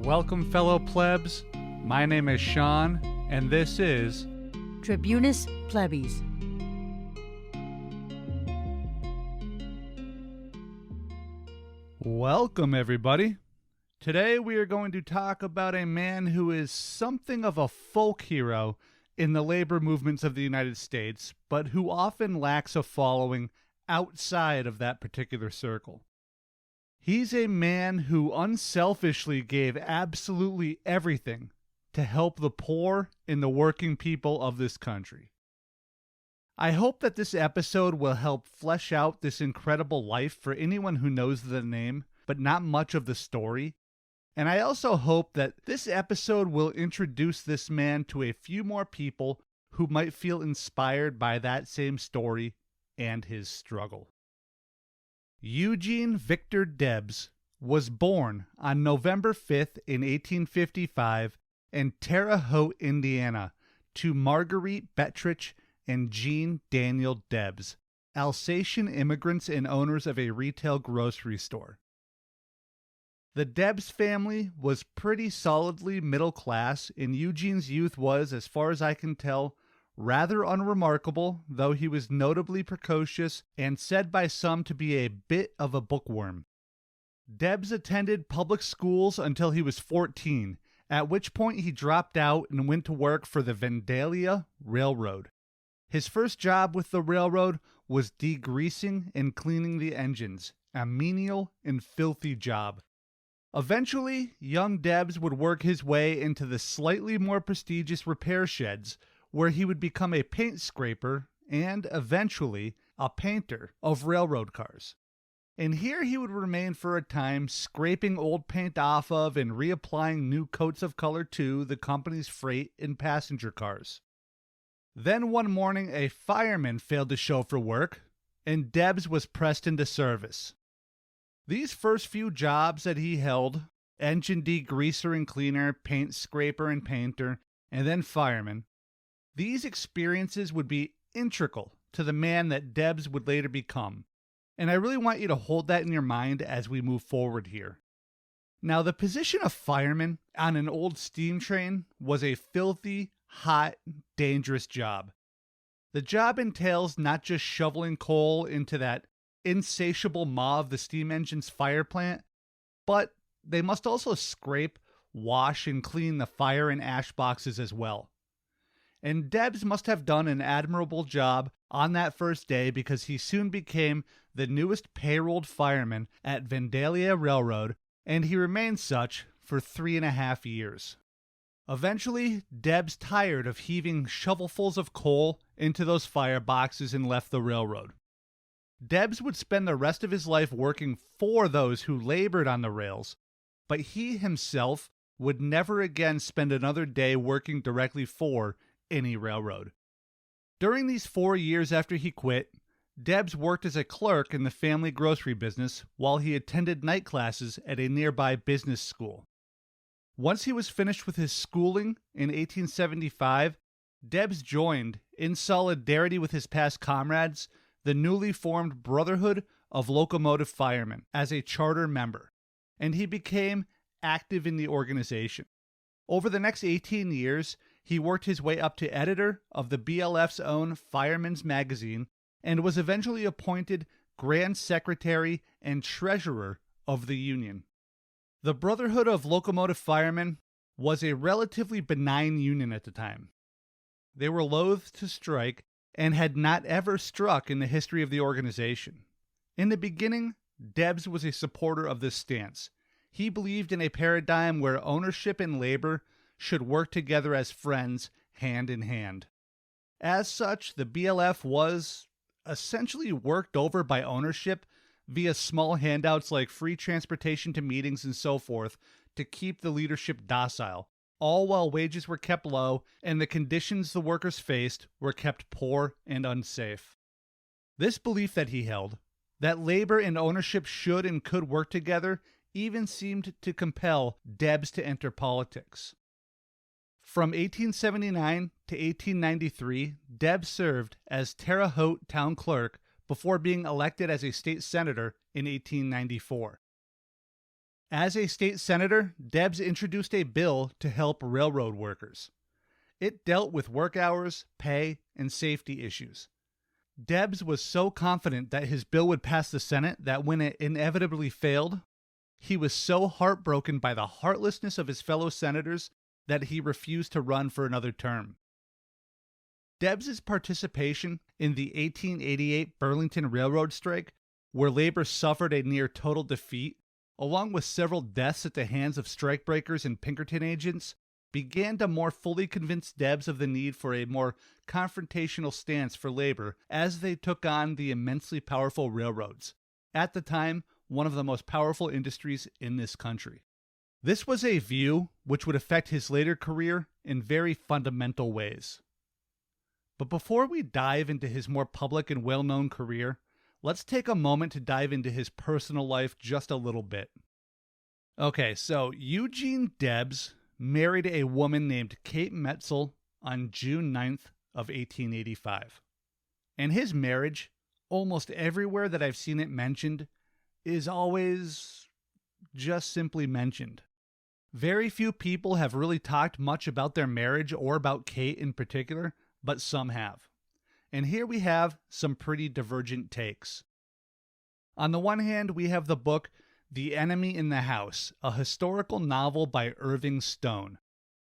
Welcome, fellow plebs. My name is Sean, and this is Tribunus Plebis. Welcome, everybody. Today we are going to talk about a man who is something of a folk hero in the labor movements of the United States, but who often lacks a following outside of that particular circle. He's a man who unselfishly gave absolutely everything to help the poor and the working people of this country. I hope that this episode will help flesh out this incredible life for anyone who knows the name, but not much of the story. And I also hope that this episode will introduce this man to a few more people who might feel inspired by that same story and his struggle. Eugene Victor Debs was born on November 5th in 1855 in Terre Haute, Indiana, to Marguerite Betrich and Jean Daniel Debs, Alsatian immigrants and owners of a retail grocery store. The Debs family was pretty solidly middle class, and Eugene's youth was, as far as I can tell, rather unremarkable, though he was notably precocious and said by some to be a bit of a bookworm. Debs attended public schools until he was 14, at which point he dropped out and went to work for the Vandalia Railroad. His first job with the railroad was degreasing and cleaning the engines, a menial and filthy job. Eventually, young Debs would work his way into the slightly more prestigious repair sheds, where he would become a paint scraper and, eventually, a painter of railroad cars. And here he would remain for a time, scraping old paint off of and reapplying new coats of color to the company's freight and passenger cars. Then one morning, a fireman failed to show for work, and Debs was pressed into service. These first few jobs that he held, engine degreaser and cleaner, paint scraper and painter, and then fireman, these experiences would be integral to the man that Debs would later become. And I really want you to hold that in your mind as we move forward here. Now, the position of fireman on an old steam train was a filthy, hot, dangerous job. The job entails not just shoveling coal into that insatiable maw of the steam engine's fire plant, but they must also scrape, wash, and clean the fire and ash boxes as well. And Debs must have done an admirable job on that first day, because he soon became the newest payrolled fireman at Vandalia Railroad, and he remained such for 3.5 years. Eventually, Debs tired of heaving shovelfuls of coal into those fire boxes and left the railroad. Debs would spend the rest of his life working for those who labored on the rails, but he himself would never again spend another day working directly for any railroad. During these 4 years after he quit, Debs worked as a clerk in the family grocery business while he attended night classes at a nearby business school. Once he was finished with his schooling in 1875, Debs joined, in solidarity with his past comrades, the newly formed Brotherhood of Locomotive Firemen as a charter member, and he became active in the organization. Over the next 18 years, he worked his way up to editor of the BLF's own Fireman's Magazine and was eventually appointed Grand Secretary and Treasurer of the Union. The Brotherhood of Locomotive Firemen was a relatively benign union at the time. They were loath to strike and had not ever struck in the history of the organization. In the beginning, Debs was a supporter of this stance. He believed in a paradigm where ownership and labor should work together as friends, hand in hand. As such, the BLF was essentially worked over by ownership via small handouts like free transportation to meetings and so forth to keep the leadership docile, all while wages were kept low and the conditions the workers faced were kept poor and unsafe. This belief that he held, that labor and ownership should and could work together, even seemed to compel Debs to enter politics. From 1879 to 1893, Debs served as Terre Haute town clerk before being elected as a state senator in 1894. As a state senator, Debs introduced a bill to help railroad workers. It dealt with work hours, pay, and safety issues. Debs was so confident that his bill would pass the Senate that when it inevitably failed, he was so heartbroken by the heartlessness of his fellow senators that he refused to run for another term. Debs' participation in the 1888 Burlington Railroad strike, where labor suffered a near total defeat, along with several deaths at the hands of strikebreakers and Pinkerton agents, began to more fully convince Debs of the need for a more confrontational stance for labor as they took on the immensely powerful railroads, at the time one of the most powerful industries in this country. This was a view which would affect his later career in very fundamental ways. But before we dive into his more public and well-known career, let's take a moment to dive into his personal life just a little bit. Okay, so Eugene Debs married a woman named Kate Metzel on June 9th of 1885. And his marriage, almost everywhere that I've seen it mentioned, is always just simply mentioned. Very few people have really talked much about their marriage or about Kate in particular, but some have. And here we have some pretty divergent takes. On the one hand, we have the book The Enemy in the House, a historical novel by Irving Stone.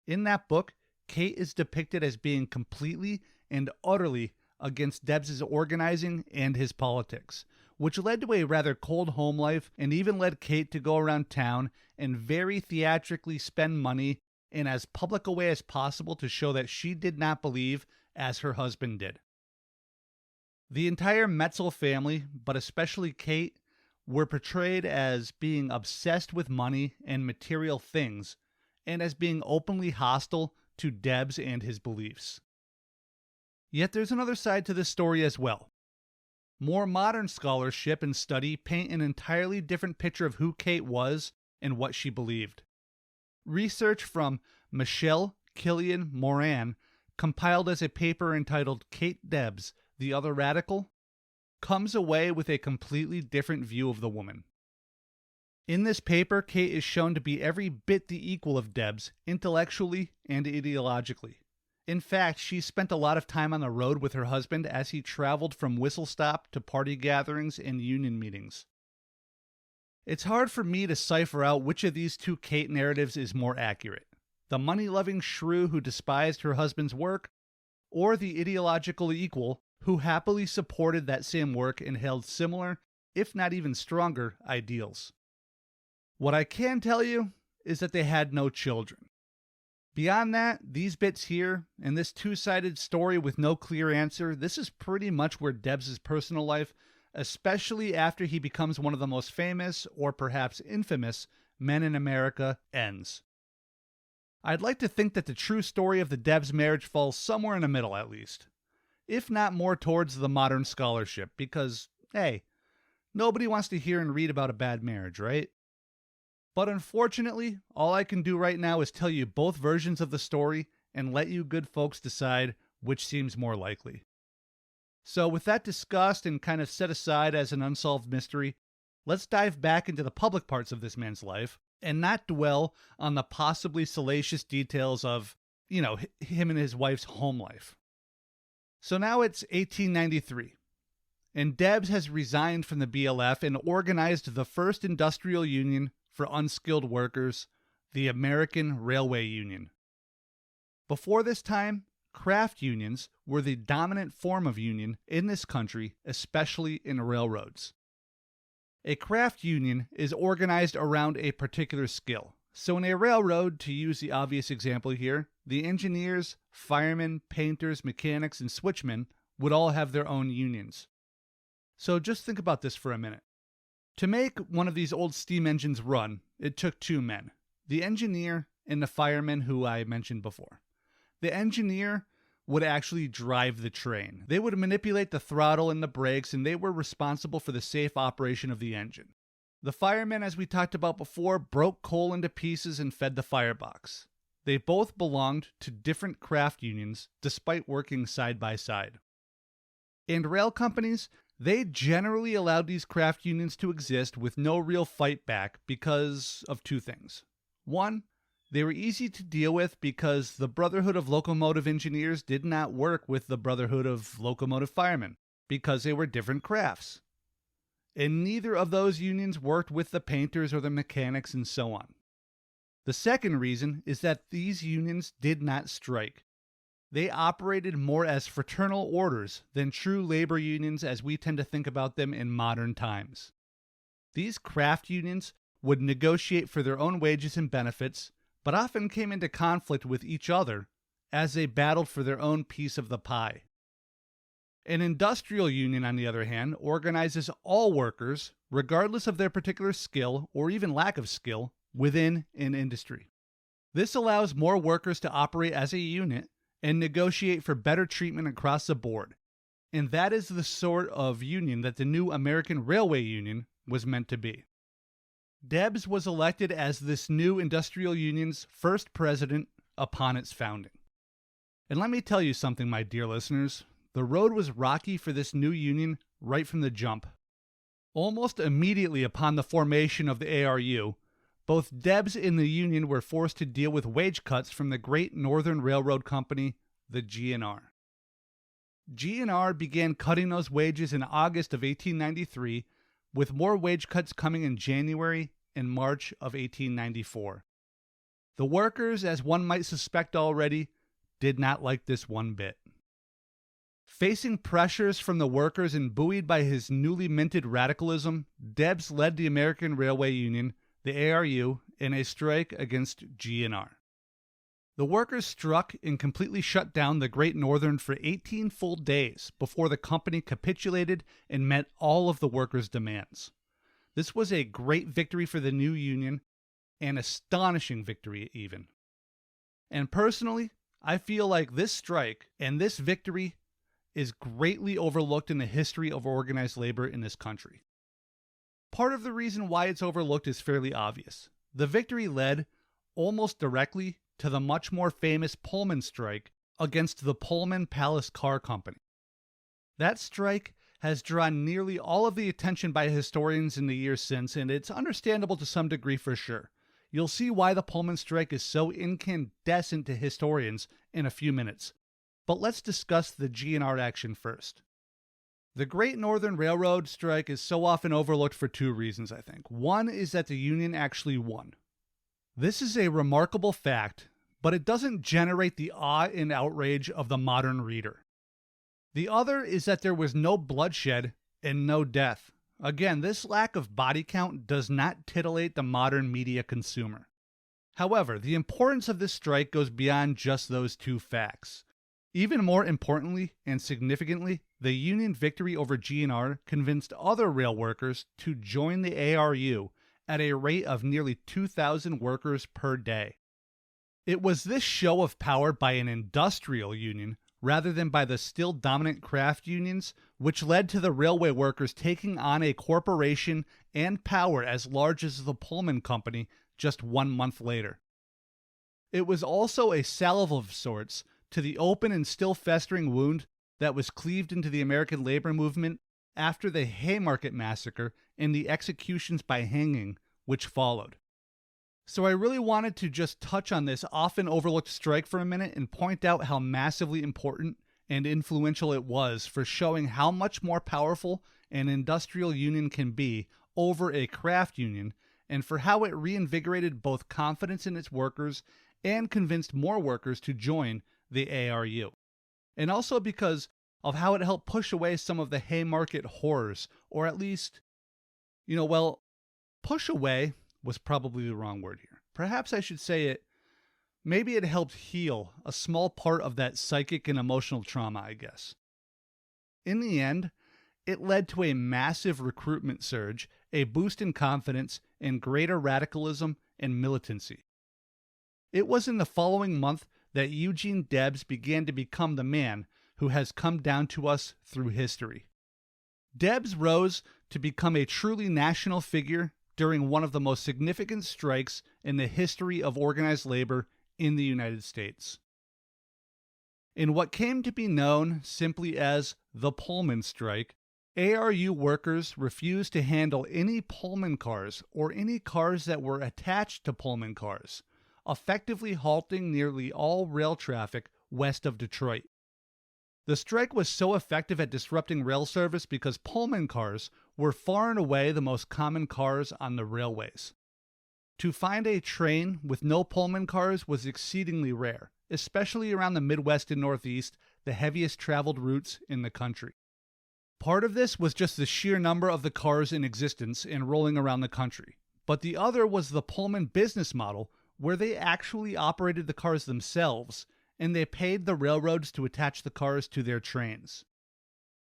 In that book, Kate is depicted as being completely and utterly against Debs' organizing and his politics, which led to a rather cold home life and even led Kate to go around town and very theatrically spend money in as public a way as possible to show that she did not believe as her husband did. The entire Metzel family, but especially Kate, were portrayed as being obsessed with money and material things, and as being openly hostile to Debs and his beliefs. Yet there's another side to this story as well. More modern scholarship and study paint an entirely different picture of who Kate was and what she believed. Research from Michelle Killian Moran, compiled as a paper entitled Kate Debs, the Other Radical, comes away with a completely different view of the woman. In this paper, Kate is shown to be every bit the equal of Debs, intellectually and ideologically. In fact, she spent a lot of time on the road with her husband as he traveled from whistle stop to party gatherings and union meetings. It's hard for me to cipher out which of these two Kate narratives is more accurate: the money-loving shrew who despised her husband's work, or the ideological equal who happily supported that same work and held similar, if not even stronger, ideals. What I can tell you is that they had no children. Beyond that, these bits here, and this two-sided story with no clear answer, this is pretty much where Debs' personal life, especially after he becomes one of the most famous, or perhaps infamous, men in America, ends. I'd like to think that the true story of the Debs marriage falls somewhere in the middle at least, if not more towards the modern scholarship, because, hey, nobody wants to hear and read about a bad marriage, right? But unfortunately, all I can do right now is tell you both versions of the story and let you good folks decide which seems more likely. So with that discussed and kind of set aside as an unsolved mystery, let's dive back into the public parts of this man's life and not dwell on the possibly salacious details of, him and his wife's home life. So now it's 1893, and Debs has resigned from the BLF and organized the first industrial union for unskilled workers, the American Railway Union. Before this time, craft unions were the dominant form of union in this country, especially in railroads. A craft union is organized around a particular skill. So in a railroad, to use the obvious example here, the engineers, firemen, painters, mechanics, and switchmen would all have their own unions. So just think about this for a minute. To make one of these old steam engines run, it took two men, the engineer and the fireman who I mentioned before. The engineer would actually drive the train. They would manipulate the throttle and the brakes, and they were responsible for the safe operation of the engine. The firemen, as we talked about before, broke coal into pieces and fed the firebox. They both belonged to different craft unions, despite working side by side. And rail companies, They generally allowed these craft unions to exist with no real fight back because of two things. One, they were easy to deal with because the Brotherhood of Locomotive Engineers did not work with the Brotherhood of Locomotive Firemen because they were different crafts. And neither of those unions worked with the painters or the mechanics and so on. The second reason is that these unions did not strike. They operated more as fraternal orders than true labor unions as we tend to think about them in modern times. These craft unions would negotiate for their own wages and benefits, but often came into conflict with each other as they battled for their own piece of the pie. An industrial union, on the other hand, organizes all workers, regardless of their particular skill or even lack of skill, within an industry. This allows more workers to operate as a unit and negotiate for better treatment across the board. And that is the sort of union that the new American Railway Union was meant to be. Debs was elected as this new industrial union's first president upon its founding. And let me tell you something, my dear listeners. The road was rocky for this new union right from the jump. Almost immediately upon the formation of the ARU, both Debs and the union were forced to deal with wage cuts from the Great Northern Railroad Company, the G&R. G&R began cutting those wages in August of 1893, with more wage cuts coming in January and March of 1894. The workers, as one might suspect already, did not like this one bit. Facing pressures from the workers and buoyed by his newly minted radicalism, Debs led the American Railway Union, the ARU, in a strike against G&R. The workers struck and completely shut down the Great Northern for 18 full days before the company capitulated and met all of the workers' demands. This was a great victory for the new union, an astonishing victory even. And personally, I feel like this strike and this victory is greatly overlooked in the history of organized labor in this country. Part of the reason why it's overlooked is fairly obvious. The victory led, almost directly, to the much more famous Pullman Strike against the Pullman Palace Car Company. That strike has drawn nearly all of the attention by historians in the years since, and it's understandable to some degree for sure. You'll see why the Pullman Strike is so incandescent to historians in a few minutes. But let's discuss the G&R action first. The Great Northern Railroad strike is so often overlooked for two reasons, I think. One is that the union actually won. This is a remarkable fact, but it doesn't generate the awe and outrage of the modern reader. The other is that there was no bloodshed and no death. Again, this lack of body count does not titillate the modern media consumer. However, the importance of this strike goes beyond just those two facts. Even more importantly and significantly, the Union victory over G&R convinced other rail workers to join the ARU at a rate of nearly 2,000 workers per day. It was this show of power by an industrial union rather than by the still dominant craft unions which led to the railway workers taking on a corporation and power as large as the Pullman Company just 1 month later. It was also a salve of sorts to the open and still festering wound that was cleaved into the American labor movement after the Haymarket Massacre and the executions by hanging which followed. So I really wanted to just touch on this often overlooked strike for a minute and point out how massively important and influential it was for showing how much more powerful an industrial union can be over a craft union, and for how it reinvigorated both confidence in its workers and convinced more workers to join the ARU. And also because of how it helped push away some of the Haymarket horrors, or at least, push away was probably the wrong word here. Perhaps I should say maybe it helped heal a small part of that psychic and emotional trauma, I guess. In the end, it led to a massive recruitment surge, a boost in confidence, and greater radicalism and militancy. It was in the following month that Eugene Debs began to become the man who has come down to us through history. Debs rose to become a truly national figure during one of the most significant strikes in the history of organized labor in the United States. In what came to be known simply as the Pullman Strike, ARU workers refused to handle any Pullman cars or any cars that were attached to Pullman cars, effectively halting nearly all rail traffic west of Detroit. The strike was so effective at disrupting rail service because Pullman cars were far and away the most common cars on the railways. To find a train with no Pullman cars was exceedingly rare, especially around the Midwest and Northeast, the heaviest traveled routes in the country. Part of this was just the sheer number of the cars in existence and rolling around the country, but the other was the Pullman business model, where they actually operated the cars themselves, and they paid the railroads to attach the cars to their trains.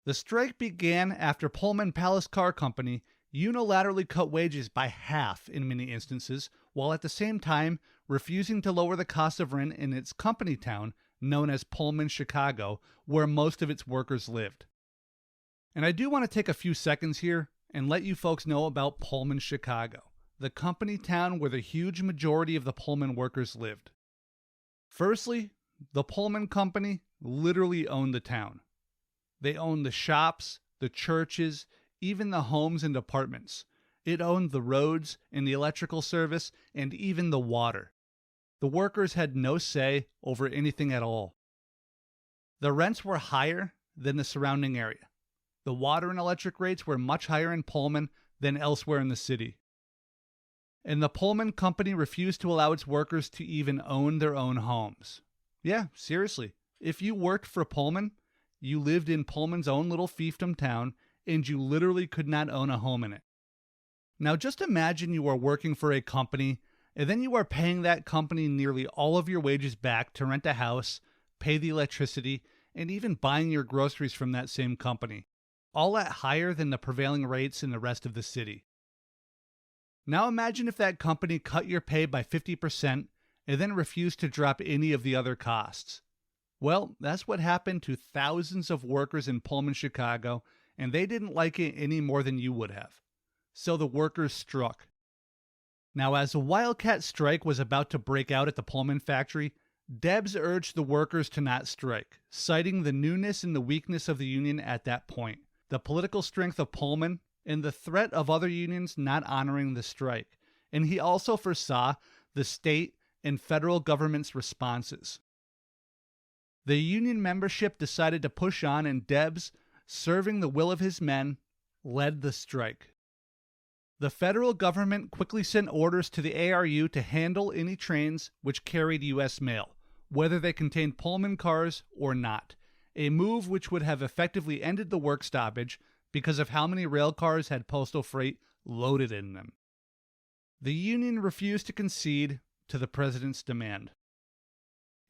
The strike began after Pullman Palace Car Company unilaterally cut wages by half in many instances, while at the same time refusing to lower the cost of rent in its company town, known as Pullman, Chicago, where most of its workers lived. And I do want to take a few seconds here and let you folks know about Pullman, Chicago, the company town where the huge majority of the Pullman workers lived. Firstly, the Pullman Company literally owned the town. They owned the shops, the churches, even the homes and apartments. It owned the roads and the electrical service and even the water. The workers had no say over anything at all. The rents were higher than the surrounding area. The water and electric rates were much higher in Pullman than elsewhere in the city. And the Pullman Company refused to allow its workers to even own their own homes. Yeah, seriously. If you worked for Pullman, you lived in Pullman's own little fiefdom town, and you literally could not own a home in it. Now just imagine you are working for a company, and then you are paying that company nearly all of your wages back to rent a house, pay the electricity, and even buying your groceries from that same company, all at higher than the prevailing rates in the rest of the city. Now imagine if that company cut your pay by 50% and then refused to drop any of the other costs. Well, that's what happened to thousands of workers in Pullman, Chicago, and they didn't like it any more than you would have. So the workers struck. Now, as a wildcat strike was about to break out at the Pullman factory, Debs urged the workers to not strike, citing the newness and the weakness of the union at that point, the political strength of Pullman, and the threat of other unions not honoring the strike. And he also foresaw the state and federal government's responses. The union membership decided to push on, and Debs, serving the will of his men, led the strike. The federal government quickly sent orders to the ARU to handle any trains which carried U.S. mail, whether they contained Pullman cars or not, a move which would have effectively ended the work stoppage because of how many rail cars had postal freight loaded in them. The union refused to concede to the president's demand.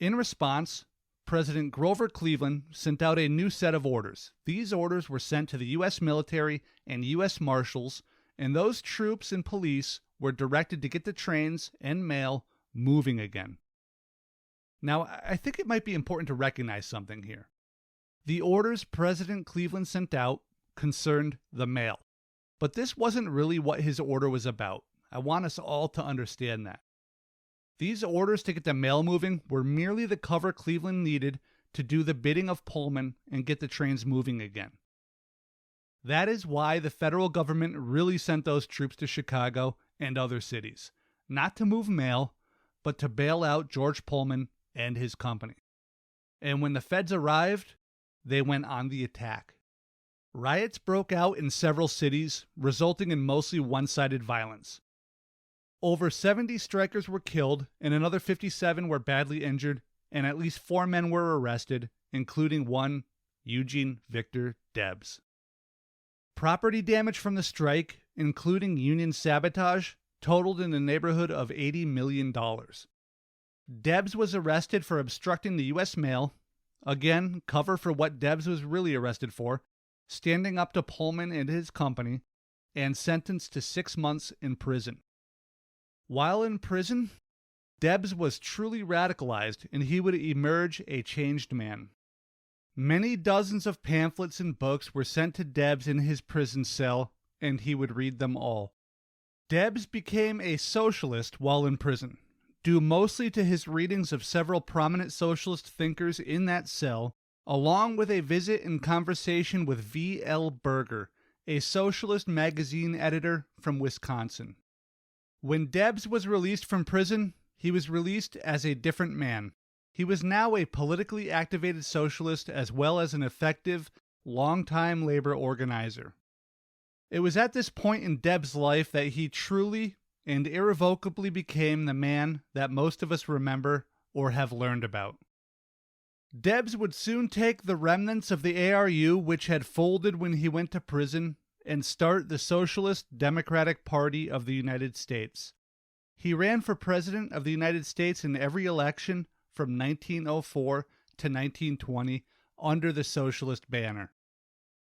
In response, President Grover Cleveland sent out a new set of orders. These orders were sent to the U.S. military and U.S. Marshals, and those troops and police were directed to get the trains and mail moving again. Now, I think it might be important to recognize something here. The orders President Cleveland sent out concerned the mail, but this wasn't really what his order was about. I want us all to understand that. These orders to get the mail moving were merely the cover Cleveland needed to do the bidding of Pullman and get the trains moving again. That is why the federal government really sent those troops to Chicago and other cities, not to move mail, but to bail out George Pullman and his company. And when the feds arrived, they went on the attack. Riots broke out in several cities, resulting in mostly one-sided violence. Over 70 strikers were killed, and another 57 were badly injured, and at least 4 men were arrested, including one, Eugene Victor Debs. Property damage from the strike, including union sabotage, totaled in the neighborhood of $80 million. Debs was arrested for obstructing the U.S. mail, again, cover for what Debs was really arrested for, standing up to Pullman and his company, and sentenced to 6 months in prison. While in prison, Debs was truly radicalized, and he would emerge a changed man. Many dozens of pamphlets and books were sent to Debs in his prison cell, and he would read them all. Debs became a socialist while in prison, due mostly to his readings of several prominent socialist thinkers in that cell, along with a visit and conversation with V.L. Berger, a socialist magazine editor from Wisconsin. When Debs was released from prison, he was released as a different man. He was now a politically activated socialist as well as an effective, longtime labor organizer. It was at this point in Debs' life that he truly and irrevocably became the man that most of us remember or have learned about. Debs would soon take the remnants of the ARU, which had folded when he went to prison, and start the Socialist Democratic Party of the United States. He ran for President of the United States in every election from 1904 to 1920 under the Socialist banner.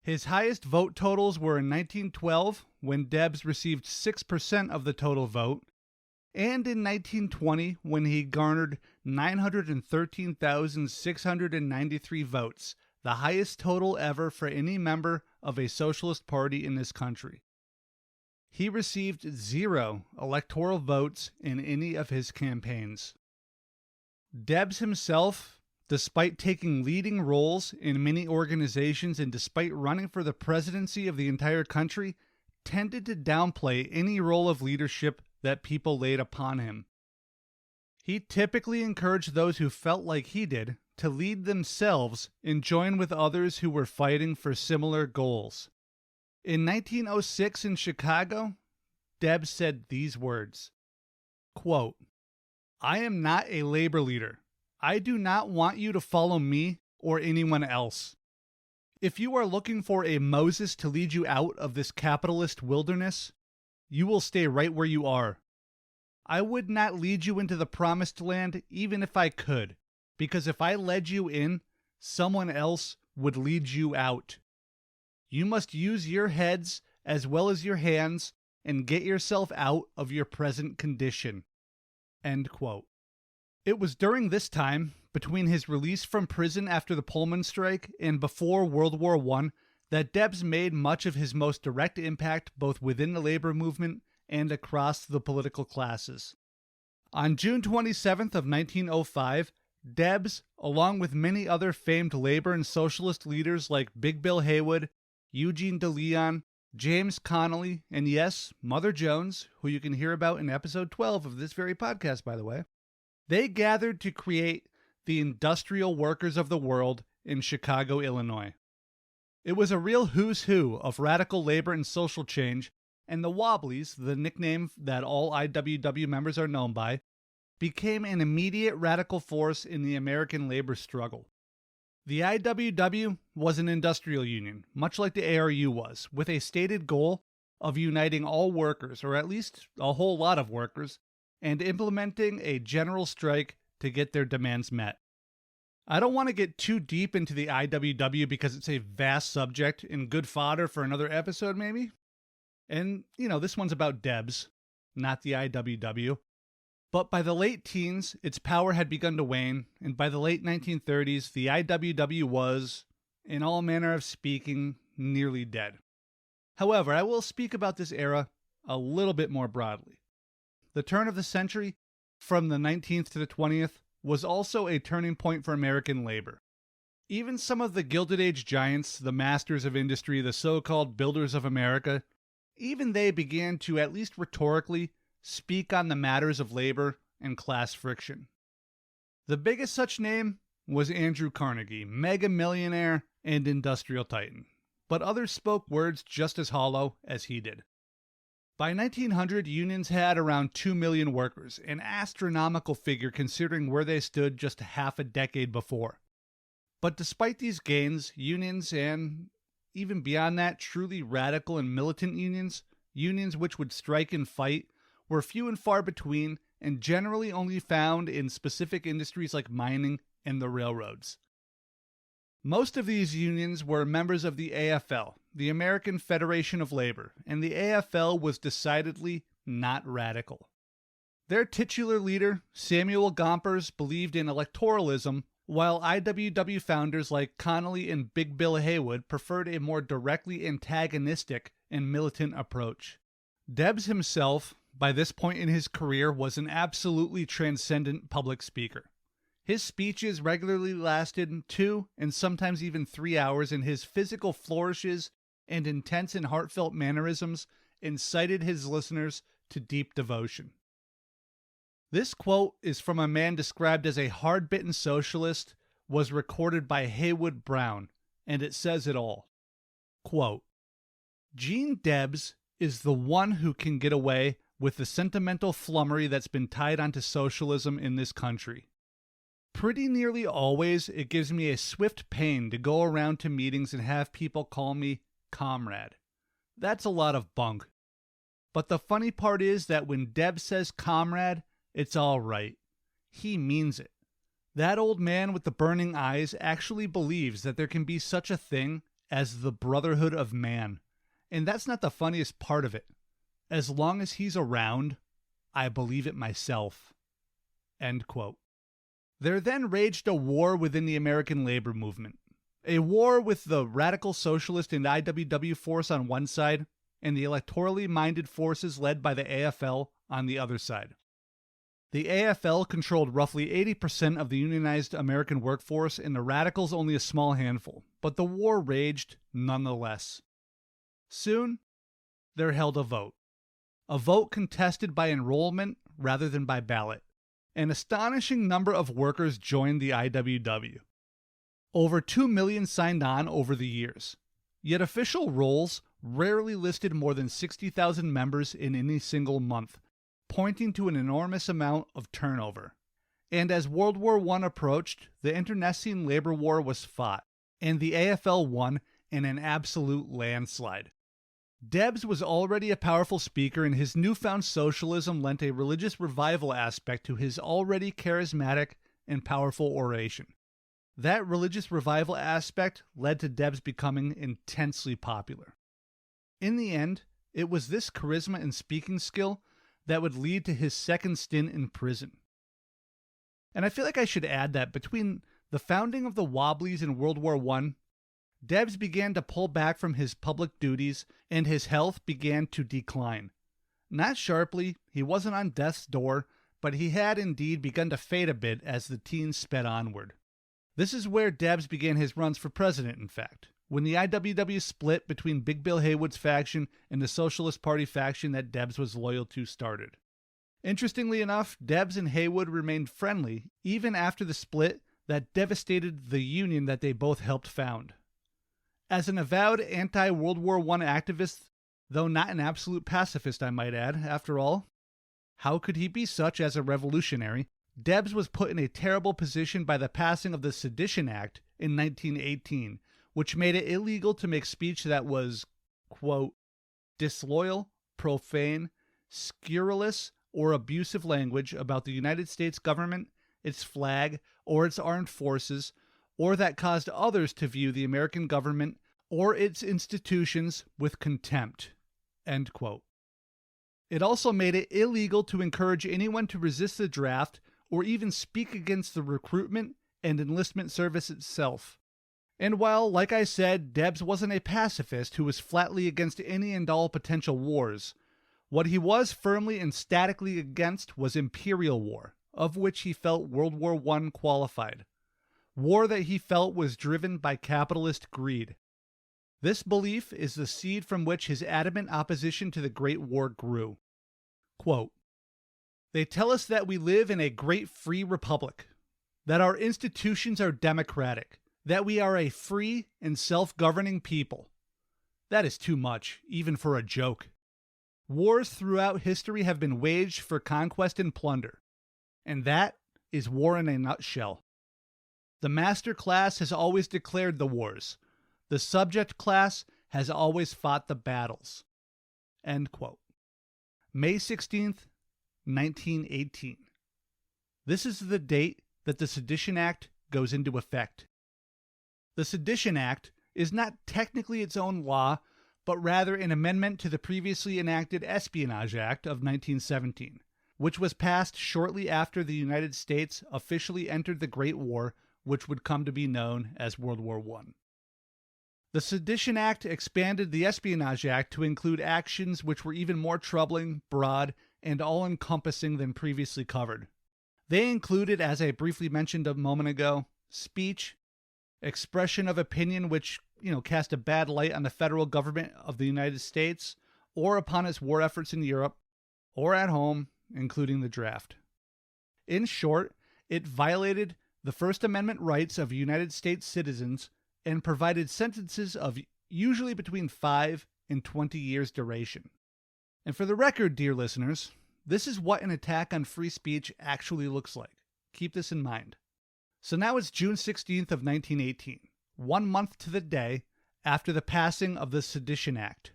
His highest vote totals were in 1912, when Debs received 6% of the total vote, and in 1920, when he garnered 913,693 votes, the highest total ever for any member of a socialist party in this country. He received 0 electoral votes in any of his campaigns. Debs himself, despite taking leading roles in many organizations and despite running for the presidency of the entire country, tended to downplay any role of leadership that people laid upon him. He typically encouraged those who felt like he did to lead themselves and join with others who were fighting for similar goals. In 1906 in Chicago, Debs said these words, quote, "I am not a labor leader. I do not want you to follow me or anyone else. If you are looking for a Moses to lead you out of this capitalist wilderness, you will stay right where you are. I would not lead you into the promised land even if I could, because if I led you in, someone else would lead you out. You must use your heads as well as your hands and get yourself out of your present condition." End quote. It was during this time, between his release from prison after the Pullman Strike and before World War I, that Debs made much of his most direct impact both within the labor movement and across the political classes. On June 27th of 1905, Debs, along with many other famed labor and socialist leaders like Big Bill Haywood, Eugene V, James Connolly, and yes, Mother Jones, who you can hear about in episode 12 of this very podcast, by the way, they gathered to create the Industrial Workers of the World in Chicago, Illinois. It was a real who's who of radical labor and social change, and the Wobblies, the nickname that all IWW members are known by, became an immediate radical force in the American labor struggle. The IWW was an industrial union, much like the ARU was, with a stated goal of uniting all workers, or at least a whole lot of workers, and implementing a general strike to get their demands met. I don't want to get too deep into the IWW because it's a vast subject and good fodder for another episode maybe. And, this one's about Debs, not the IWW. But by the late teens, its power had begun to wane, and by the late 1930s, the IWW was, in all manner of speaking, nearly dead. However, I will speak about this era a little bit more broadly. The turn of the century, from the 19th to the 20th, was also a turning point for American labor. Even some of the Gilded Age giants, the masters of industry, the so-called builders of America, even they began to, at least rhetorically, speak on the matters of labor and class friction. The biggest such name was Andrew Carnegie, mega millionaire and industrial titan, but others spoke words just as hollow as he did. By 1900, unions had around 2 million workers, an astronomical figure considering where they stood just half a decade before. But despite these gains, unions and, even beyond that, truly radical and militant unions which would strike and fight, were few and far between and generally only found in specific industries like mining and the railroads. Most of these unions were members of the AFL, the American Federation of Labor, and the AFL was decidedly not radical. Their titular leader, Samuel Gompers, believed in electoralism, while IWW founders like Connolly and Big Bill Haywood preferred a more directly antagonistic and militant approach. Debs himself, by this point in his career, was an absolutely transcendent public speaker. His speeches regularly lasted 2 and sometimes even 3 hours, and his physical flourishes and intense and heartfelt mannerisms incited his listeners to deep devotion. This quote is from a man described as a hard-bitten socialist, was recorded by Haywood Brown, and it says it all. Quote, Eugene Debs is the one who can get away with the sentimental flummery that's been tied onto socialism in this country. Pretty nearly always, it gives me a swift pain to go around to meetings and have people call me comrade. That's a lot of bunk. But the funny part is that when Debs says comrade, it's all right. He means it. That old man with the burning eyes actually believes that there can be such a thing as the brotherhood of man. And that's not the funniest part of it. As long as he's around, I believe it myself. End quote. There then raged a war within the American labor movement. A war with the radical socialist and IWW force on one side, and the electorally minded forces led by the AFL on the other side. The AFL controlled roughly 80% of the unionized American workforce, and the radicals only a small handful, but the war raged nonetheless. Soon, there held a vote. A vote contested by enrollment rather than by ballot. An astonishing number of workers joined the IWW. Over 2 million signed on over the years. Yet official rolls rarely listed more than 60,000 members in any single month, pointing to an enormous amount of turnover. And as World War I approached, the internecine labor war was fought, and the AFL won in an absolute landslide. Debs was already a powerful speaker, and his newfound socialism lent a religious revival aspect to his already charismatic and powerful oration. That religious revival aspect led to Debs becoming intensely popular. In the end, it was this charisma and speaking skill that would lead to his second stint in prison. And I feel like I should add that between the founding of the Wobblies in World War I, Debs began to pull back from his public duties, and his health began to decline. Not sharply, he wasn't on death's door, but he had indeed begun to fade a bit as the teens sped onward. This is where Debs began his runs for president, in fact, when the IWW split between Big Bill Haywood's faction and the Socialist Party faction that Debs was loyal to started. Interestingly enough, Debs and Haywood remained friendly even after the split that devastated the union that they both helped found. As an avowed anti-World War I activist, though not an absolute pacifist, I might add, after all, how could he be such as a revolutionary? Debs was put in a terrible position by the passing of the Sedition Act in 1918, which made it illegal to make speech that was, quote, disloyal, profane, scurrilous, or abusive language about the United States government, its flag, or its armed forces, or that caused others to view the American government or its institutions with contempt, end quote. It also made it illegal to encourage anyone to resist the draft or even speak against the recruitment and enlistment service itself. And while, like I said, Debs wasn't a pacifist who was flatly against any and all potential wars, what he was firmly and statically against was imperial war, of which he felt World War I qualified. War that he felt was driven by capitalist greed. This belief is the seed from which his adamant opposition to the Great War grew. Quote, they tell us that we live in a great free republic, that our institutions are democratic, that we are a free and self-governing people. That is too much, even for a joke. Wars throughout history have been waged for conquest and plunder, and that is war in a nutshell. The master class has always declared the wars. The subject class has always fought the battles. End quote. May 16th, 1918. This is the date that the Sedition Act goes into effect. The Sedition Act is not technically its own law, but rather an amendment to the previously enacted Espionage Act of 1917, which was passed shortly after the United States officially entered the Great War, which would come to be known as World War I. The Sedition Act expanded the Espionage Act to include actions which were even more troubling, broad, and all-encompassing than previously covered. They included, as I briefly mentioned a moment ago, speech, expression of opinion which, cast a bad light on the federal government of the United States or upon its war efforts in Europe or at home, including the draft. In short, it violated the First Amendment rights of United States citizens and provided sentences of usually between 5 and 20 years duration. And for the record, dear listeners, this is what an attack on free speech actually looks like. Keep this in mind. So now it's June 16th of 1918, 1 month to the day after the passing of the Sedition Act.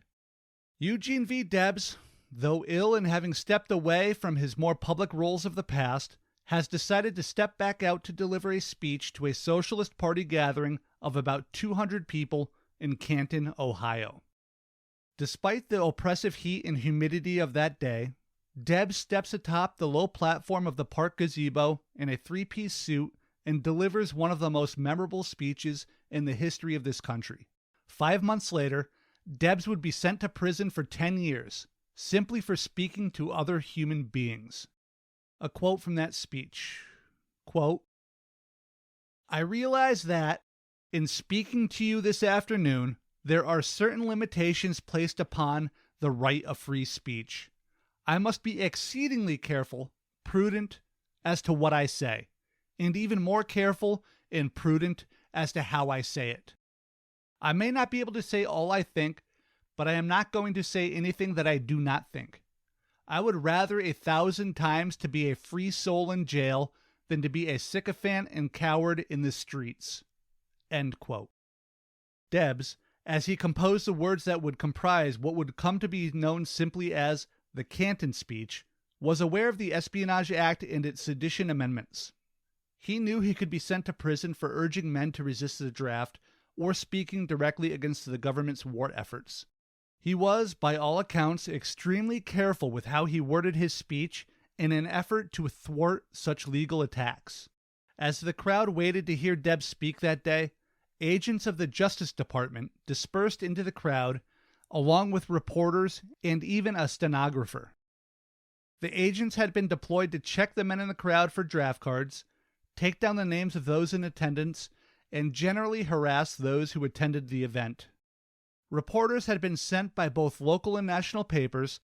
Eugene V. Debs, though ill and having stepped away from his more public roles of the past, has decided to step back out to deliver a speech to a Socialist Party gathering of about 200 people in Canton, Ohio. Despite the oppressive heat and humidity of that day, Debs steps atop the low platform of the park gazebo in a three-piece suit and delivers one of the most memorable speeches in the history of this country. 5 months later, Debs would be sent to prison for 10 years, simply for speaking to other human beings. A quote from that speech, quote, "I realize that, in speaking to you this afternoon, there are certain limitations placed upon the right of free speech. I must be exceedingly careful, prudent as to what I say, and even more careful and prudent as to how I say it. I may not be able to say all I think, but I am not going to say anything that I do not think. I would rather 1,000 times to be a free soul in jail than to be a sycophant and coward in the streets." End quote. Debs, as he composed the words that would comprise what would come to be known simply as the Canton speech, was aware of the Espionage Act and its sedition amendments. He knew he could be sent to prison for urging men to resist the draft or speaking directly against the government's war efforts. He was, by all accounts, extremely careful with how he worded his speech in an effort to thwart such legal attacks. As the crowd waited to hear Debs speak that day, agents of the Justice Department dispersed into the crowd, along with reporters and even a stenographer. The agents had been deployed to check the men in the crowd for draft cards, take down the names of those in attendance, and generally harass those who attended the event. Reporters had been sent by both local and national papers,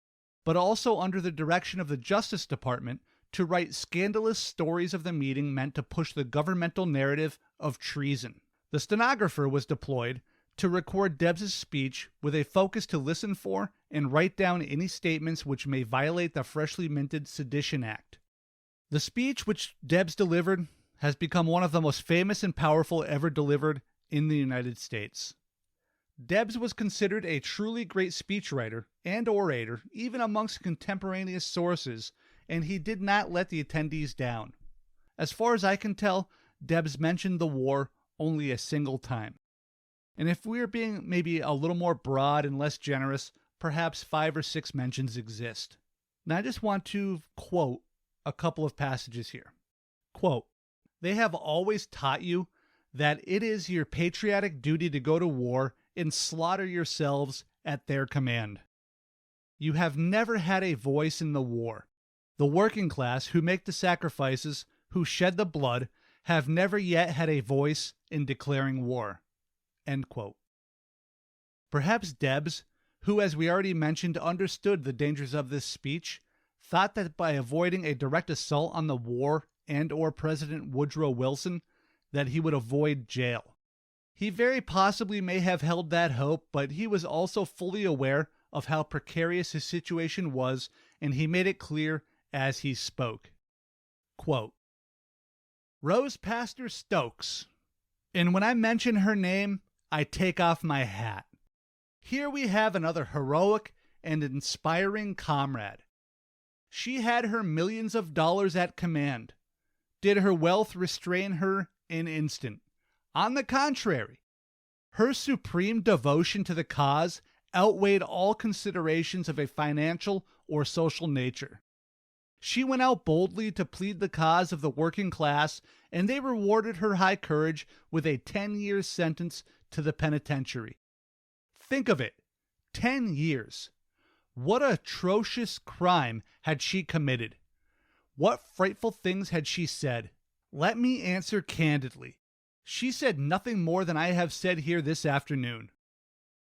but also under the direction of the Justice Department to write scandalous stories of the meeting meant to push the governmental narrative of treason. The stenographer was deployed to record Debs' speech with a focus to listen for and write down any statements which may violate the freshly minted Sedition Act. The speech which Debs delivered has become one of the most famous and powerful ever delivered in the United States. Debs was considered a truly great speechwriter and orator, even amongst contemporaneous sources, and he did not let the attendees down. As far as I can tell, Debs mentioned the war only a single time. And if we are being maybe a little more broad and less generous, perhaps 5 or 6 mentions exist. Now I just want to quote a couple of passages here. Quote, "They have always taught you that it is your patriotic duty to go to war and slaughter yourselves at their command. You have never had a voice in the war. The working class who make the sacrifices, who shed the blood, have never yet had a voice in declaring war." End quote. Perhaps Debs, who, as we already mentioned, understood the dangers of this speech, thought that by avoiding a direct assault on the war and or President Woodrow Wilson, that he would avoid jail. He very possibly may have held that hope, but he was also fully aware of how precarious his situation was, and he made it clear as he spoke. Quote, "Rose Pastor Stokes, and when I mention her name, I take off my hat. Here we have another heroic and inspiring comrade. She had her millions of dollars at command. Did her wealth restrain her an instant? On the contrary, her supreme devotion to the cause outweighed all considerations of a financial or social nature. She went out boldly to plead the cause of the working class, and they rewarded her high courage with a 10-year sentence to the penitentiary. Think of it, 10 years. What atrocious crime had she committed? What frightful things had she said? Let me answer candidly. She said nothing more than I have said here this afternoon.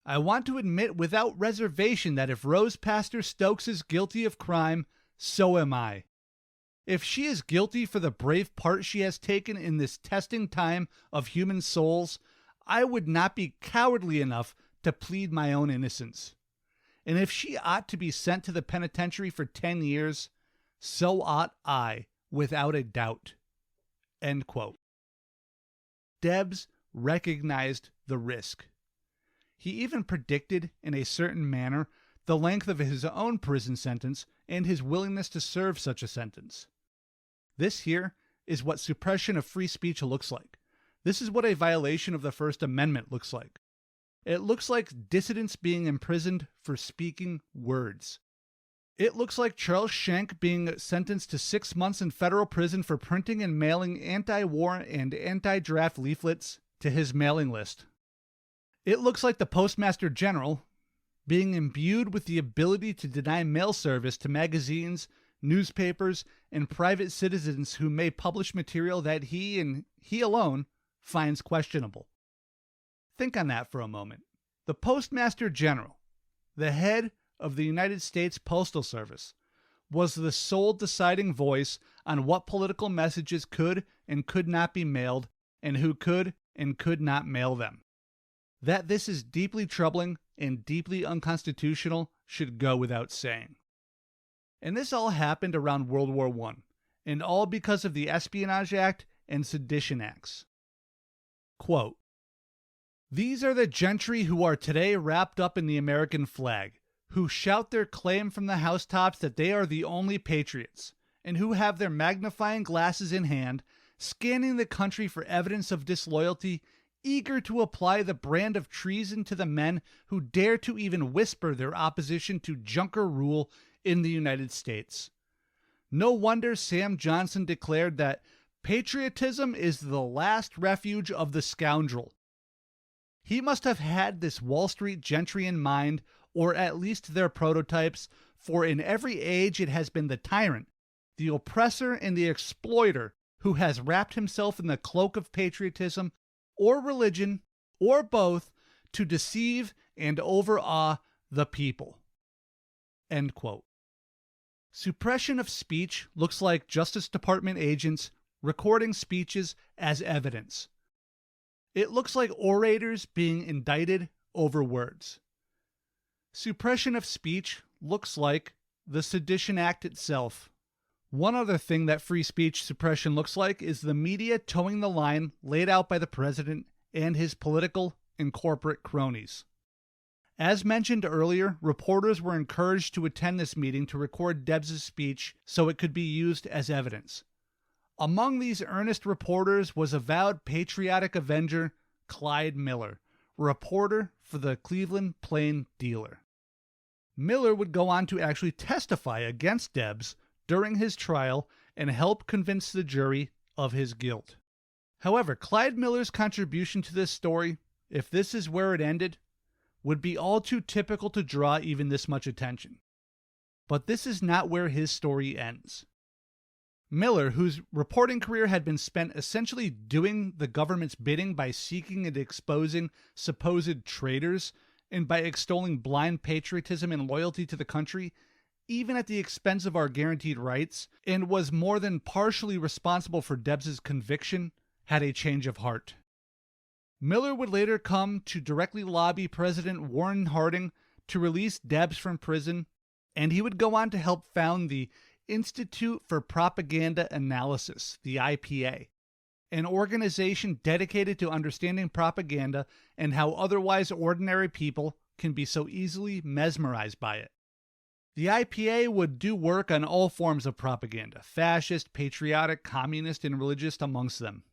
I want to admit without reservation that if Rose Pastor Stokes is guilty of crime, so am I. If she is guilty for the brave part she has taken in this testing time of human souls, I would not be cowardly enough to plead my own innocence. And if she ought to be sent to the penitentiary for 10 years, so ought I, without a doubt. End quote. Debs recognized the risk. He even predicted, in a certain manner, the length of his own prison sentence and his willingness to serve such a sentence. This here is what suppression of free speech looks like. This is what a violation of the First Amendment looks like. It looks like dissidents being imprisoned for speaking words. It looks like Charles Schenck being sentenced to 6 months in federal prison for printing and mailing anti-war and anti-draft leaflets to his mailing list. It looks like the Postmaster General being imbued with the ability to deny mail service to magazines, newspapers, and private citizens who may publish material that he and he alone finds questionable. Think on that for a moment. The Postmaster General, the head of the United States Postal Service, was the sole deciding voice on what political messages could and could not be mailed and who could and could not mail them. That this is deeply troubling and deeply unconstitutional should go without saying. And this all happened around World War I, and all because of the Espionage Act and Sedition Acts. Quote, "These are the gentry who are today wrapped up in the American flag, who shout their claim from the housetops that they are the only patriots, and who have their magnifying glasses in hand, scanning the country for evidence of disloyalty, eager to apply the brand of treason to the men who dare to even whisper their opposition to Junker rule in the United States. No wonder Sam Johnson declared that patriotism is the last refuge of the scoundrel. He must have had this Wall Street gentry in mind, or at least their prototypes, for in every age it has been the tyrant, the oppressor, and the exploiter who has wrapped himself in the cloak of patriotism or religion, or both, to deceive and overawe the people." End quote. Suppression of speech looks like Justice Department agents recording speeches as evidence. It looks like orators being indicted over words. Suppression of speech looks like the Sedition Act itself. One other thing that free speech suppression looks like is the media towing the line laid out by the president and his political and corporate cronies. As mentioned earlier, reporters were encouraged to attend this meeting to record Debs' speech so it could be used as evidence. Among these earnest reporters was avowed patriotic avenger Clyde Miller, reporter for the Cleveland Plain Dealer. Miller would go on to actually testify against Debs during his trial and help convince the jury of his guilt. However, Clyde Miller's contribution to this story, if this is where it ended, would be all too typical to draw even this much attention. But this is not where his story ends. Miller, whose reporting career had been spent essentially doing the government's bidding by seeking and exposing supposed traitors and by extolling blind patriotism and loyalty to the country, even at the expense of our guaranteed rights, and was more than partially responsible for Debs' conviction, had a change of heart. Miller would later come to directly lobby President Warren Harding to release Debs from prison, and he would go on to help found the Institute for Propaganda Analysis, the IPA, an organization dedicated to understanding propaganda and how otherwise ordinary people can be so easily mesmerized by it. The IPA would do work on all forms of propaganda, fascist, patriotic, communist, and religious amongst them.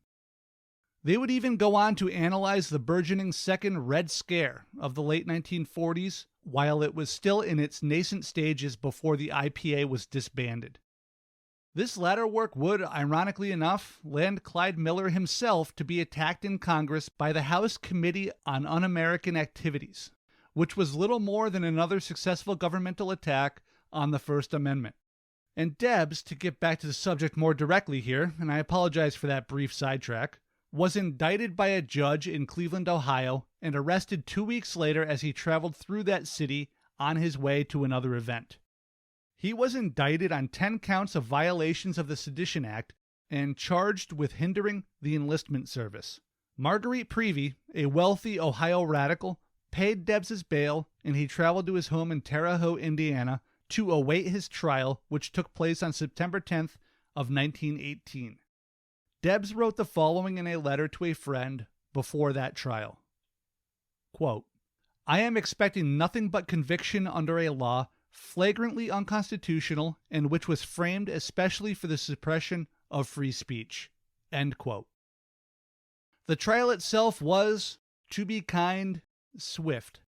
They would even go on to analyze the burgeoning Second Red Scare of the late 1940s, while it was still in its nascent stages before the IPA was disbanded. This latter work would, ironically enough, land Clyde Miller himself to be attacked in Congress by the House Committee on Un-American Activities, which was little more than another successful governmental attack on the First Amendment. And Debs, to get back to the subject more directly here, and I apologize for that brief sidetrack, was indicted by a judge in Cleveland, Ohio, and arrested 2 weeks later as he traveled through that city on his way to another event. He was indicted on 10 counts of violations of the Sedition Act and charged with hindering the enlistment service. Marguerite Prevey, a wealthy Ohio radical, paid Debs' bail, and he traveled to his home in Terre Haute, Indiana, to await his trial, which took place on September 10th of 1918. Debs wrote the following in a letter to a friend before that trial. Quote, "I am expecting nothing but conviction under a law flagrantly unconstitutional and which was framed especially for the suppression of free speech." End quote. The trial itself was, to be kind, swift.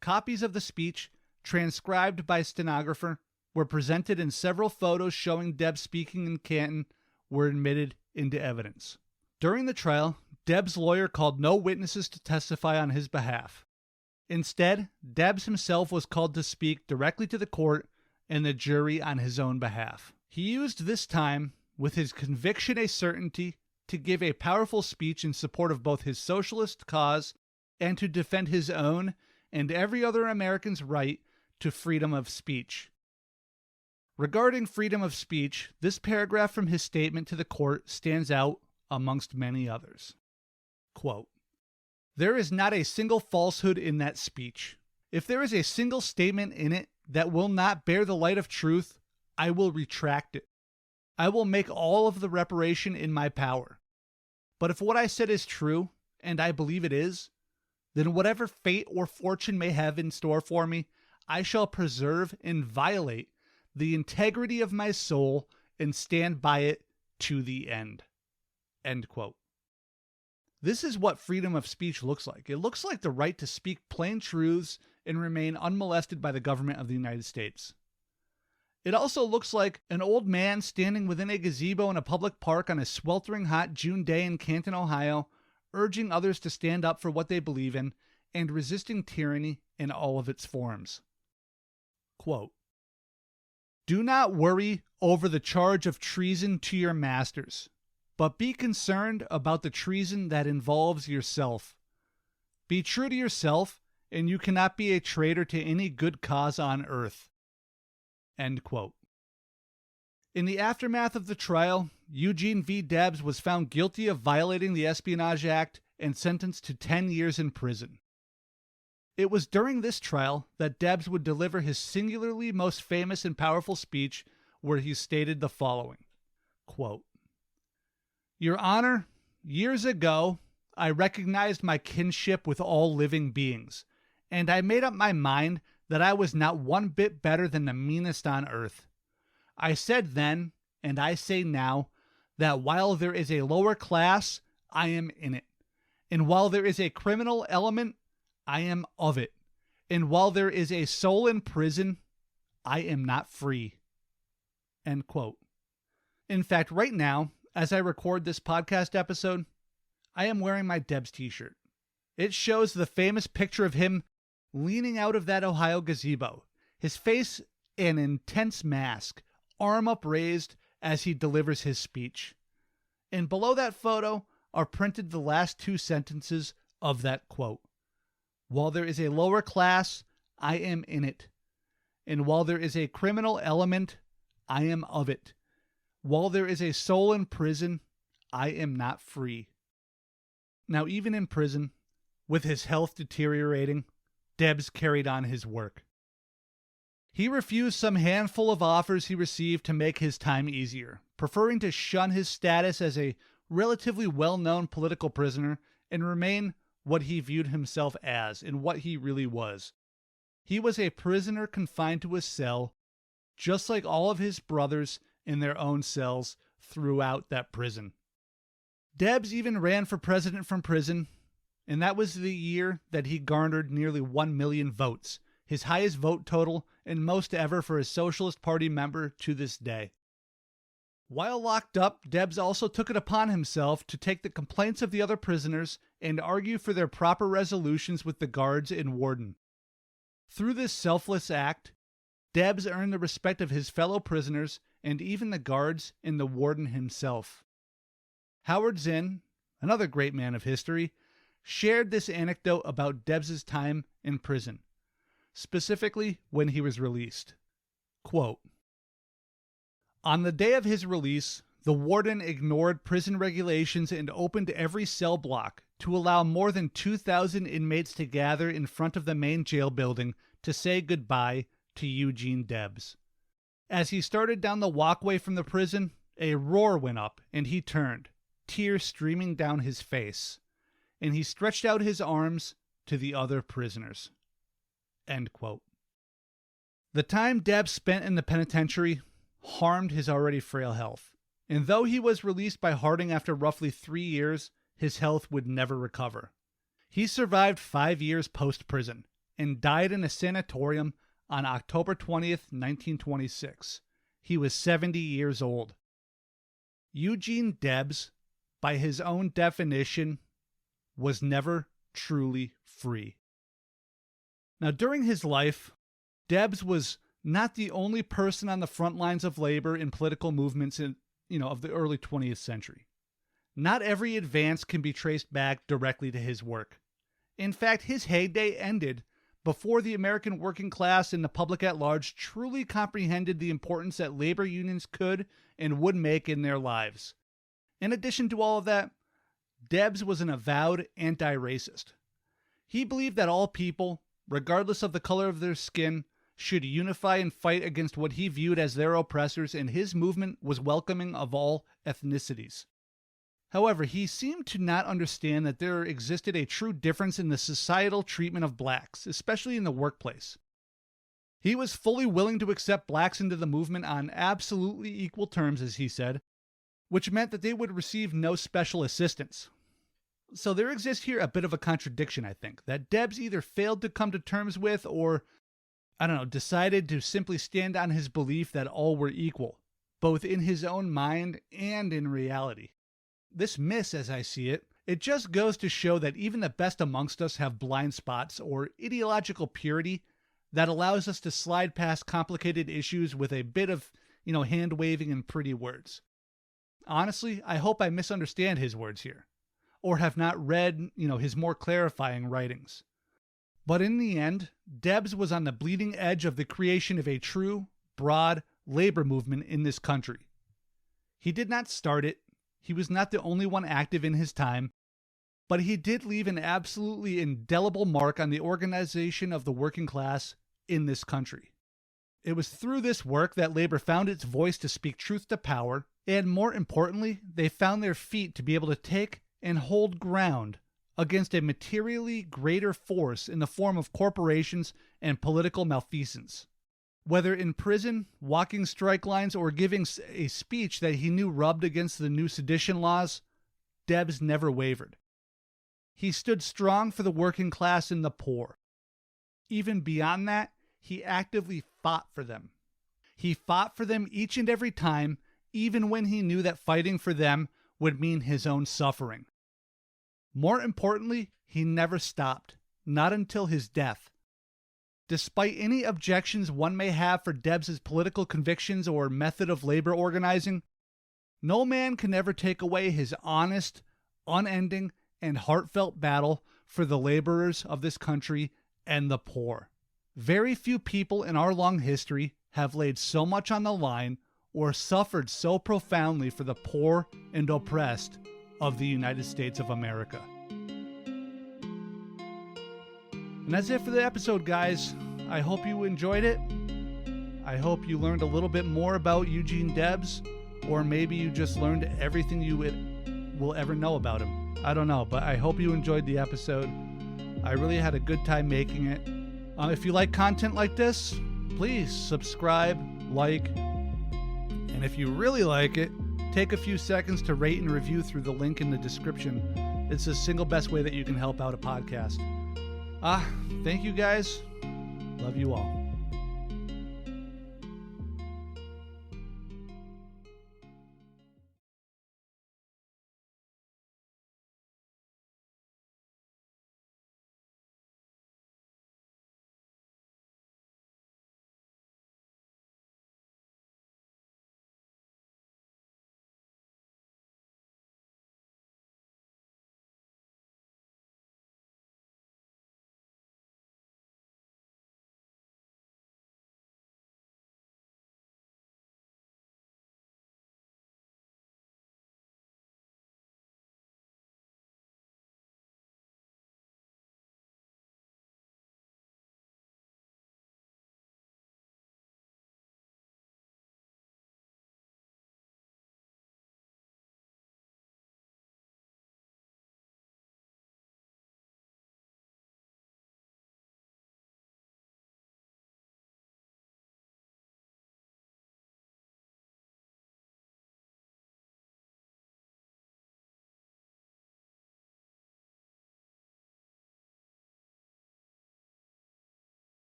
Copies of the speech, transcribed by stenographer, were presented, and several photos showing Debs speaking in Canton were admitted into evidence. During the trial, Debs' lawyer called no witnesses to testify on his behalf. Instead, Debs himself was called to speak directly to the court and the jury on his own behalf. He used this time, with his conviction a certainty, to give a powerful speech in support of both his socialist cause and to defend his own and every other American's right to freedom of speech. Regarding freedom of speech, this paragraph from his statement to the court stands out amongst many others. Quote, "There is not a single falsehood in that speech. If there is a single statement in it that will not bear the light of truth, I will retract it. I will make all of the reparation in my power. But if what I said is true, and I believe it is, then whatever fate or fortune may have in store for me, I shall preserve and violate the integrity of my soul and stand by it to the end." End quote. This is what freedom of speech looks like. It looks like the right to speak plain truths and remain unmolested by the government of the United States. It also looks like an old man standing within a gazebo in a public park on a sweltering hot June day in Canton, Ohio, urging others to stand up for what they believe in and resisting tyranny in all of its forms. Quote, "Do not worry over the charge of treason to your masters, but be concerned about the treason that involves yourself. Be true to yourself, and you cannot be a traitor to any good cause on earth." End quote. In the aftermath of the trial, Eugene V. Debs was found guilty of violating the Espionage Act and sentenced to 10 years in prison. It was during this trial that Debs would deliver his singularly most famous and powerful speech, where he stated the following, quote, "Your Honor, years ago, I recognized my kinship with all living beings, and I made up my mind that I was not one bit better than the meanest on earth. I said then, and I say now, that while there is a lower class, I am in it. And while there is a criminal element, I am of it. And while there is a soul in prison, I am not free." End quote. In fact, right now, as I record this podcast episode, I am wearing my Debs t-shirt. It shows the famous picture of him leaning out of that Ohio gazebo, his face an intense mask, arm upraised as he delivers his speech. And below that photo are printed the last two sentences of that quote. "While there is a lower class, I am in it. And while there is a criminal element, I am of it. While there is a soul in prison, I am not free." Now, even in prison, with his health deteriorating, Debs carried on his work. He refused some handful of offers he received to make his time easier, preferring to shun his status as a relatively well-known political prisoner and remain what he viewed himself as and what he really was. He was a prisoner confined to a cell, just like all of his brothers in their own cells throughout that prison. Debs even ran for president from prison, and that was the year that he garnered nearly 1 million votes, his highest vote total and most ever for a Socialist Party member to this day. While locked up, Debs also took it upon himself to take the complaints of the other prisoners and argue for their proper resolutions with the guards and warden. Through this selfless act, Debs earned the respect of his fellow prisoners and even the guards and the warden himself. Howard Zinn, another great man of history, shared this anecdote about Debs' time in prison, specifically when he was released. Quote, "On the day of his release, the warden ignored prison regulations and opened every cell block to allow more than 2,000 inmates to gather in front of the main jail building to say goodbye to Eugene Debs. As he started down the walkway from the prison, a roar went up and he turned, tears streaming down his face, and he stretched out his arms to the other prisoners." End quote. The time Debs spent in the penitentiary harmed his already frail health, and though he was released by Harding after roughly 3 years, his health would never recover. He survived 5 years post-prison and died in a sanatorium on October 20th, 1926. He was 70 years old. Eugene Debs, by his own definition, was never truly free. Now, during his life, Debs was not the only person on the front lines of labor in political movements of the early 20th century. Not every advance can be traced back directly to his work. In fact, his heyday ended before the American working class and the public at large truly comprehended the importance that labor unions could and would make in their lives. In addition to all of that, Debs was an avowed anti-racist. He believed that all people, regardless of the color of their skin, should unify and fight against what he viewed as their oppressors, and his movement was welcoming of all ethnicities. However, he seemed to not understand that there existed a true difference in the societal treatment of blacks, especially in the workplace. He was fully willing to accept blacks into the movement on absolutely equal terms, as he said, which meant that they would receive no special assistance. So there exists here a bit of a contradiction, I think, that Debs either failed to come to terms with or, decided to simply stand on his belief that all were equal, both in his own mind and in reality. This miss, as I see it, it just goes to show that even the best amongst us have blind spots or ideological purity that allows us to slide past complicated issues with a bit of, hand-waving and pretty words. Honestly, I hope I misunderstand his words here, or have not read, his more clarifying writings. But in the end, Debs was on the bleeding edge of the creation of a true, broad labor movement in this country. He did not start it. He was not the only one active in his time, but he did leave an absolutely indelible mark on the organization of the working class in this country. It was through this work that labor found its voice to speak truth to power, and more importantly, they found their feet to be able to take and hold ground against a materially greater force in the form of corporations and political malfeasance. Whether in prison, walking strike lines, or giving a speech that he knew rubbed against the new sedition laws, Debs never wavered. He stood strong for the working class and the poor. Even beyond that, he actively fought for them. He fought for them each and every time, even when he knew that fighting for them would mean his own suffering. More importantly, he never stopped, not until his death. Despite any objections one may have for Debs' political convictions or method of labor organizing, no man can ever take away his honest, unending, and heartfelt battle for the laborers of this country and the poor. Very few people in our long history have laid so much on the line or suffered so profoundly for the poor and oppressed of the United States of America. And that's it for the episode, guys. I hope you enjoyed it. I hope you learned a little bit more about Eugene Debs, or maybe you just learned everything you will ever know about him. I don't know, but I hope you enjoyed the episode. I really had a good time making it. If you like content like this, please subscribe, like, and if you really like it, take a few seconds to rate and review through the link in the description. It's the single best way that you can help out a podcast. Thank you guys. Love you all.